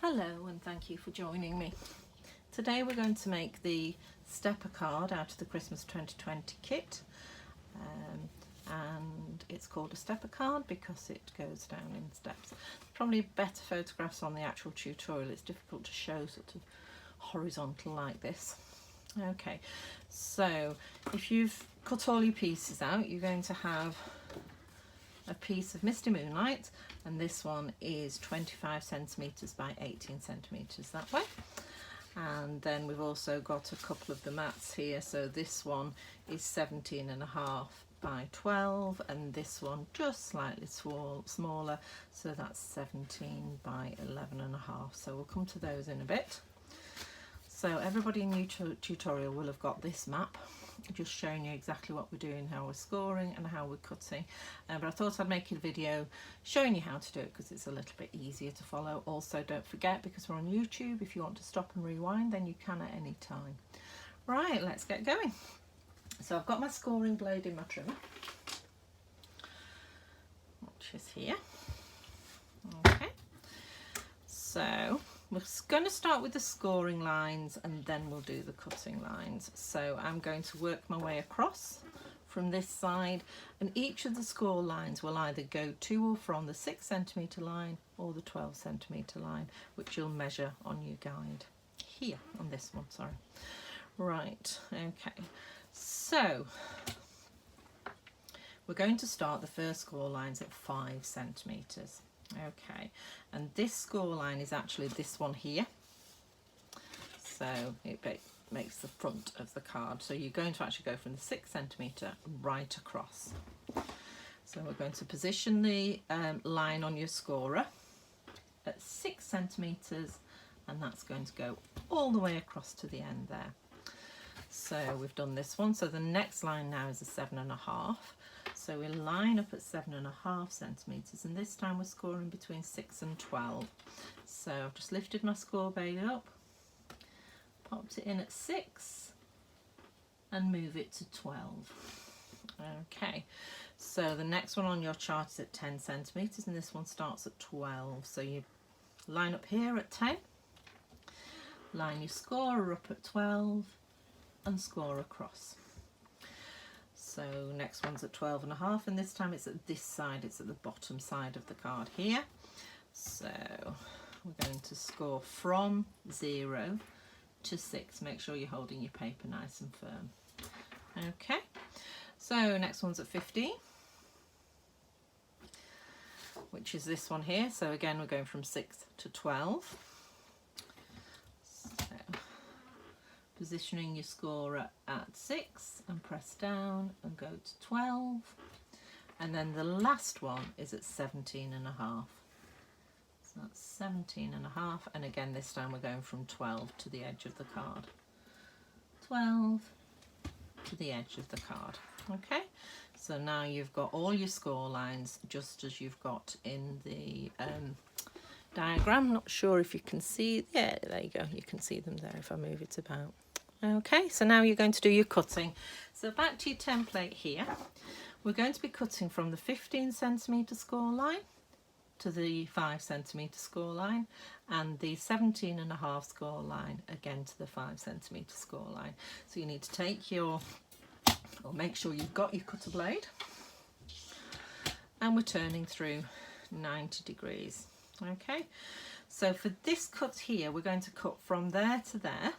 Hello and thank you for joining me. Today we're going to make the stepper card out of the Christmas 2020 kit, and it's called a stepper card because it goes down in steps. Probably better photographs on the actual tutorial. It's difficult to show sort of horizontal like this. Okay, so if you've cut all your pieces out, you're going to have a piece of Misty Moonlight, and this one is 25 centimetres by 18 centimetres that way. And then we've also got a couple of the mats here, so this one is 17.5 by 12 and this one just slightly smaller, so that's 17 by 11.5. So we'll come to those in a bit. So everybody in your tutorial will have got this map, just showing you exactly what we're doing, how we're scoring and how we're cutting. But I thought I'd make a video showing you how to do it because it's a little bit easier to follow. Also, don't forget, because we're on YouTube, if you want to stop and rewind, then you can at any time. Right, let's get going. So I've got my scoring blade in my trimmer, which is here. Okay, so we're going to start with the scoring lines and then we'll do the cutting lines. So I'm going to work my way across from this side, and each of the score lines will either go to or from the 6 centimetre line or the 12 centimetre line, which you'll measure on your guide here on this one, sorry. Right, okay, so we're going to start the first score lines at 5 centimetres. Okay, and this score line is actually this one here, so it makes the front of the card. So you're going to actually go from the 6 centimetre right across. So we're going to position the line on your scorer at 6 centimetres, and that's going to go all the way across to the end there. So we've done this one. So the next line now is a 7.5. So we line up at 7.5 centimetres, and this time we're scoring between 6 and 12. So I've just lifted my score blade up, popped it in at 6 and move it to 12. Okay, so the next one on your chart is at 10 centimetres and this one starts at 12. So you line up here at 10, line your scorer up at 12 and score across. So next one's at 12.5, and this time it's at this side, it's at the bottom side of the card here. So we're going to score from 0 to 6. Make sure you're holding your paper nice and firm. Okay, so next one's at 15, which is this one here. So again, we're going from 6 to 12. Positioning your scorer at 6 and press down and go to 12, and then the last one is at 17.5. So that's 17.5, and again this time we're going from 12 to the edge of the card, 12 to the edge of the card. Okay, so now you've got all your score lines just as you've got in the diagram. Not sure if you can see, yeah, there you go, you can see them there if I move it about. Okay, so now you're going to do your cutting. So back to your template here, we're going to be cutting from the 15 centimetre score line to the 5 centimetre score line, and the 17.5 score line again to the 5 centimetre score line. So you need to take your, or make sure you've got your cutter blade, and we're turning through 90 degrees. Okay, so for this cut here, we're going to cut from there to there,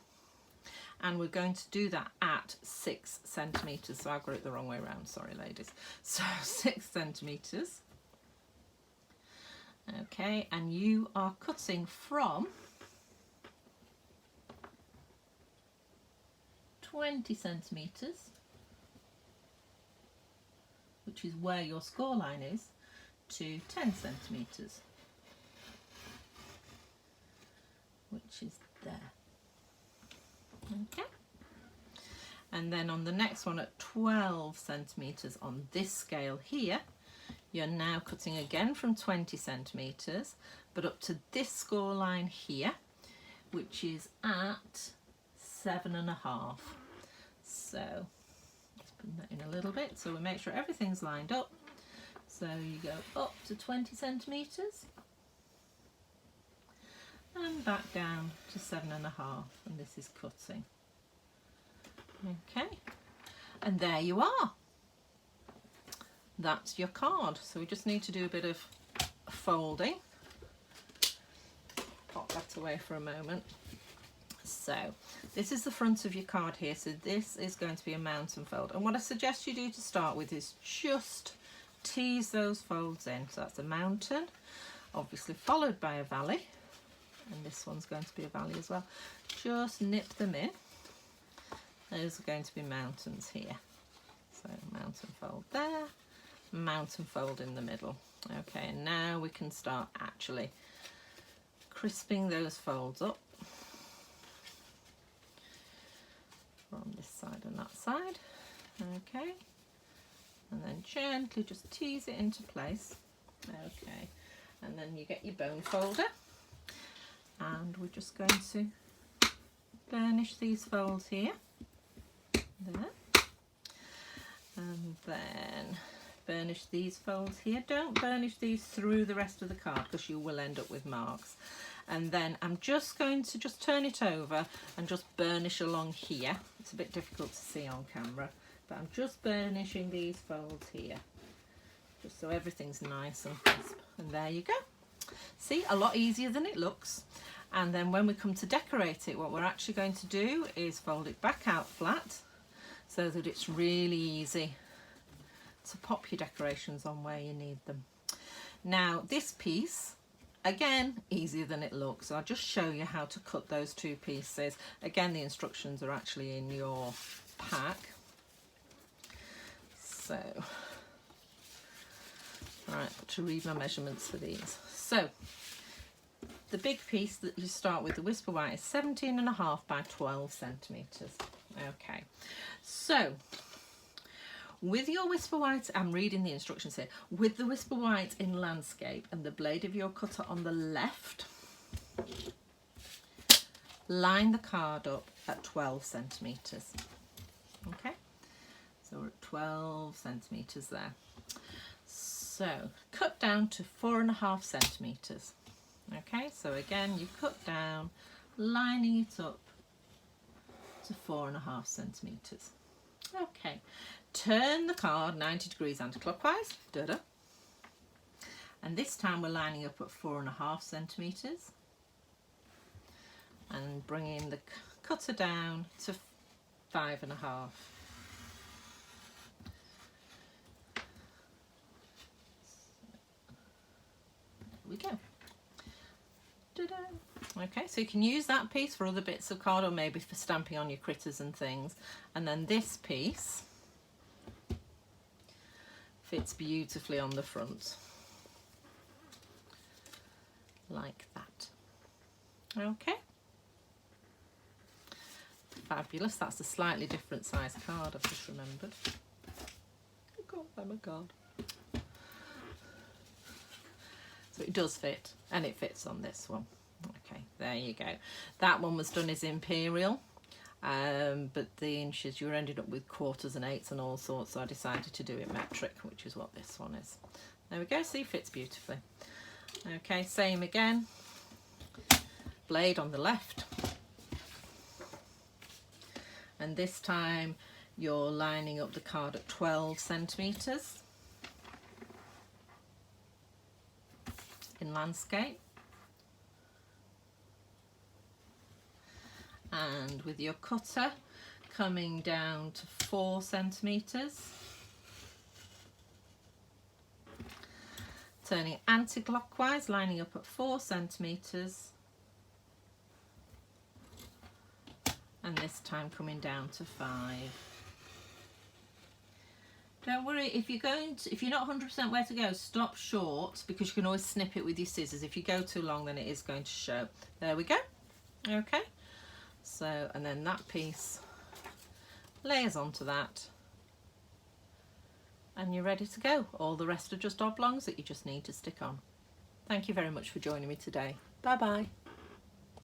and we're going to do that at 6 centimetres. So I've got it the wrong way around, sorry ladies. So 6 centimetres. Okay, and you are cutting from 20 centimetres, which is where your score line is, to 10 centimetres, which is there. Okay, and then on the next one at 12 centimetres on this scale here, you're now cutting again from 20 centimetres, but up to this score line here, which is at 7.5. So let's put that in a little bit so we make sure everything's lined up. So you go up to 20 centimetres and back down to 7.5, and this is cutting. Okay, and there you are. That's your card. So we just need to do a bit of folding. Pop that away for a moment. So this is the front of your card here. So this is going to be a mountain fold. And what I suggest you do to start with is just tease those folds in. So that's a mountain, obviously followed by a valley. And this one's going to be a valley as well. Just nip them in. Those are going to be mountains here. So mountain fold there. Mountain fold in the middle. Okay, and now we can start actually crisping those folds up from this side and that side. Okay, and then gently just tease it into place. Okay, and then you get your bone folder, and we're just going to burnish these folds here, there, and then burnish these folds here. Don't burnish these through the rest of the card because you will end up with marks. And then I'm just going to just turn it over and just burnish along here. It's a bit difficult to see on camera, but I'm just burnishing these folds here just so everything's nice and crisp. And there you go. See, a lot easier than it looks. And then when we come to decorate it, what we're actually going to do is fold it back out flat so that it's really easy to pop your decorations on where you need them. Now this piece, again, easier than it looks. So I'll just show you how to cut those two pieces. Again, the instructions are actually in your pack. So, right, to read my measurements for these. So, the big piece that you start with, the Whisper White, is 17.5 by 12 centimetres. Okay, so with your Whisper White, I'm reading the instructions here, with the Whisper White in landscape and the blade of your cutter on the left, line the card up at 12 centimetres. Okay, so we're at 12 centimetres there. So cut down to 4.5 centimetres. Okay, so again, you cut down, lining it up to 4.5 centimetres. Okay, turn the card 90 degrees anti-clockwise, da-da. And this time we're lining up at 4.5 centimetres and bringing the cutter down to 5.5. There we go. Okay, so you can use that piece for other bits of card or maybe for stamping on your critters and things. And then this piece fits beautifully on the front, like that. Okay. Fabulous. That's a slightly different size card, I've just remembered. I can't find my card. So it does fit, and it fits on this one. Okay, there you go. That one was done as imperial, but the inches, you ended up with quarters and eighths and all sorts, so I decided to do it metric, which is what this one is. There we go, see, fits beautifully. Okay, same again. Blade on the left. And this time you're lining up the card at 12 centimetres. In landscape, and with your cutter coming down to 4 centimetres, turning anti-clockwise, lining up at 4 centimetres, and this time coming down to 5. Don't worry, if you're not 100% where to go, stop short, because you can always snip it with your scissors. If you go too long, then it is going to show. There we go. Okay. So, and then that piece layers onto that, and you're ready to go. All the rest are just oblongs that you just need to stick on. Thank you very much for joining me today. Bye bye.